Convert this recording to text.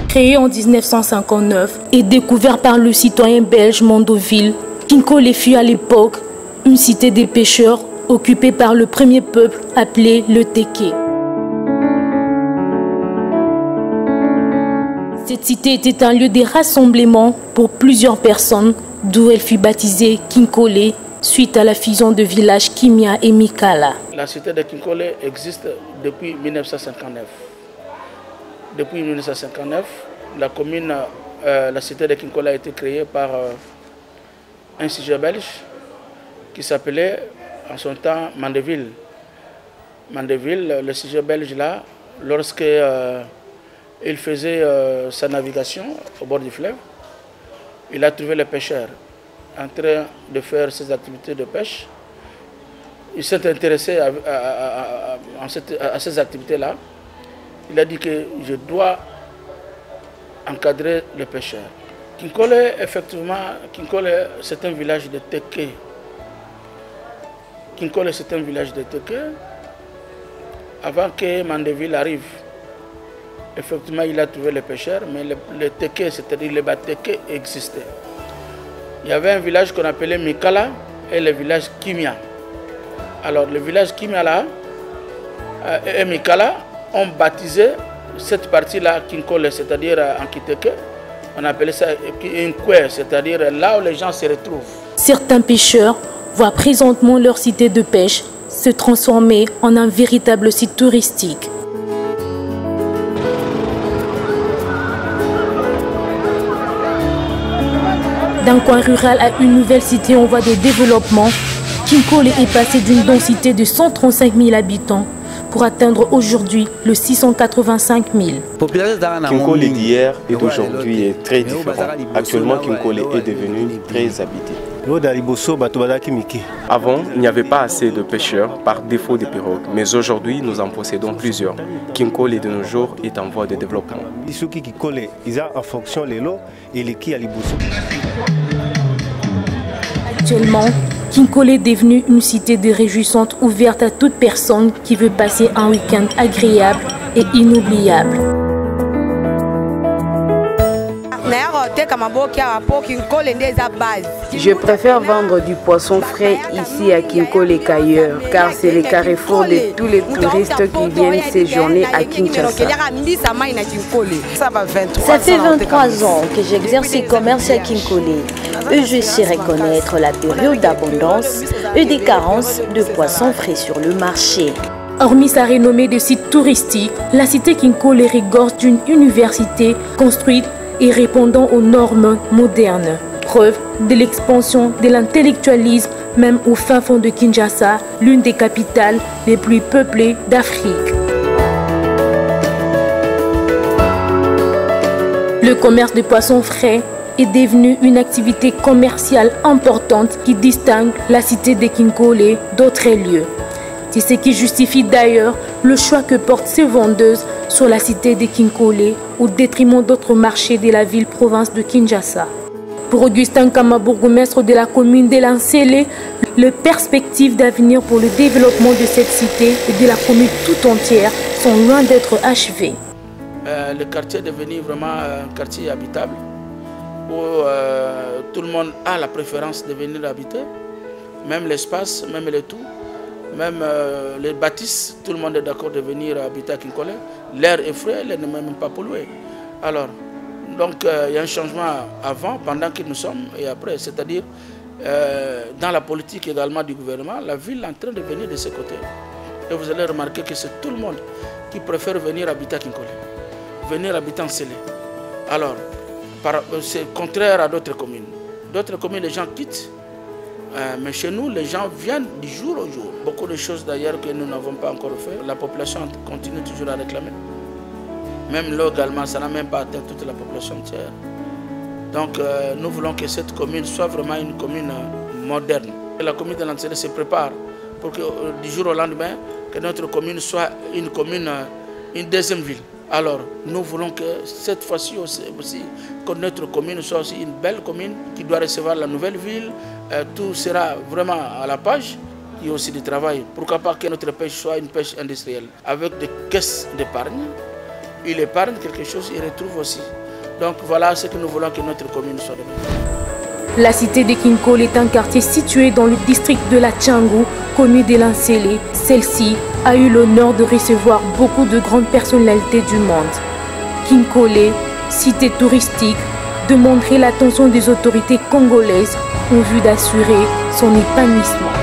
Créé en 1959 et découvert par le citoyen belge Mondoville, Kinkole fut à l'époque une cité des pêcheurs occupée par le premier peuple appelé le Téké. Cette cité était un lieu de rassemblement pour plusieurs personnes, d'où elle fut baptisée Kinkole suite à la fusion de villages Kimia et Mikala. La cité de Kinkole existe depuis 1959. Depuis 1959, la cité de Kinkole a été créée par un sujet belge qui s'appelait en son temps Mandeville. Mandeville, le sujet belge là, lorsque il faisait sa navigation au bord du fleuve, il a trouvé les pêcheurs en train de faire ses activités de pêche. Il s'est intéressé à ces activités-là. Il a dit que je dois encadrer les pêcheurs. Kinkole, effectivement, c'est un village de Téké. Kinkole, c'est un village de Téké. Avant que Mandeville arrive, effectivement, il a trouvé les pêcheurs, mais les Téké, c'est-à-dire les Batéké, existaient. Il y avait un village qu'on appelait Mikala et le village Kimia. Alors, le village Kimia là et Mikala ont baptisé cette partie-là Kinkole, c'est-à-dire en Kiteke. On appelait ça Inkwe, c'est-à-dire là où les gens se retrouvent. Certains pêcheurs voient présentement leur cité de pêche se transformer en un véritable site touristique. D'un coin rural à une nouvelle cité en voie de développement, Kinkole est passé d'une densité de 135 000 habitants pour atteindre aujourd'hui le 685 000. Kinkole d'hier et d'aujourd'hui est très différent. Actuellement, Kinkole est devenu très habité. Avant, il n'y avait pas assez de pêcheurs par défaut de pirogues, mais aujourd'hui, nous en possédons plusieurs. Kinkole de nos jours est en voie de développement. Actuellement, Kinkole est devenue une cité de réjouissante ouverte à toute personne qui veut passer un week-end agréable et inoubliable. Je préfère vendre du poisson frais ici à Kinkole qu'ailleurs, car c'est le carrefour de tous les touristes qui viennent séjourner à Kinshasa. Ça fait 23 ans que j'exerce ce commerce à Kinkole et je sais reconnaître la période d'abondance et des carences de poissons frais sur le marché. Hormis sa renommée de site touristique, la cité Kinkole regorge d'une université construite et répondant aux normes modernes. Preuve de l'expansion de l'intellectualisme même au fin fond de Kinshasa, l'une des capitales les plus peuplées d'Afrique. Le commerce de poissons frais est devenu une activité commerciale importante qui distingue la cité de Kinkole d'autres lieux. C'est ce qui justifie d'ailleurs le choix que portent ces vendeuses sur la cité de Kinkole au détriment d'autres marchés de la ville-province de Kinshasa. Pour Augustin Kama, bourgmestre de la commune de Lansele, les perspectives d'avenir pour le développement de cette cité et de la commune tout entière sont loin d'être achevées. Le quartier est devenu vraiment un quartier habitable où tout le monde a la préférence de venir habiter, même l'espace, même le tout. Même les bâtisses, tout le monde est d'accord de venir habiter à Kinkole. L'air est frais, l'air n'est même pas pollué. Alors, donc il y a un changement avant, pendant que nous sommes et après. C'est-à-dire, dans la politique également du gouvernement, la ville est en train de venir de ce côté. Et vous allez remarquer que c'est tout le monde qui préfère venir habiter à Kinkole, venir habiter en Sélé. Alors, c'est contraire à d'autres communes. D'autres communes, les gens quittent Mais chez nous, les gens viennent du jour au jour. Beaucoup de choses d'ailleurs que nous n'avons pas encore fait. La population continue toujours à réclamer. Même localement, ça n'a même pas atteint toute la population entière. Donc nous voulons que cette commune soit vraiment une commune moderne. Et la commune de Lantzélé se prépare pour que du jour au lendemain, que notre commune soit une commune, une deuxième ville. Alors nous voulons que cette fois-ci aussi, que notre commune soit aussi une belle commune qui doit recevoir la nouvelle ville. Tout sera vraiment à la page. Il y a aussi du travail. Pourquoi pas que notre pêche soit une pêche industrielle avec des caisses d'épargne. Il épargne quelque chose, il retrouve aussi. Donc voilà ce que nous voulons que notre commune soit devenue. La cité de Kinkole est un quartier situé dans le district de la Tchangou, connu de Lantzélé. Celle-ci a eu l'honneur de recevoir beaucoup de grandes personnalités du monde. Kinkole, cité touristique, demanderait l'attention des autorités congolaises en vue d'assurer son épanouissement.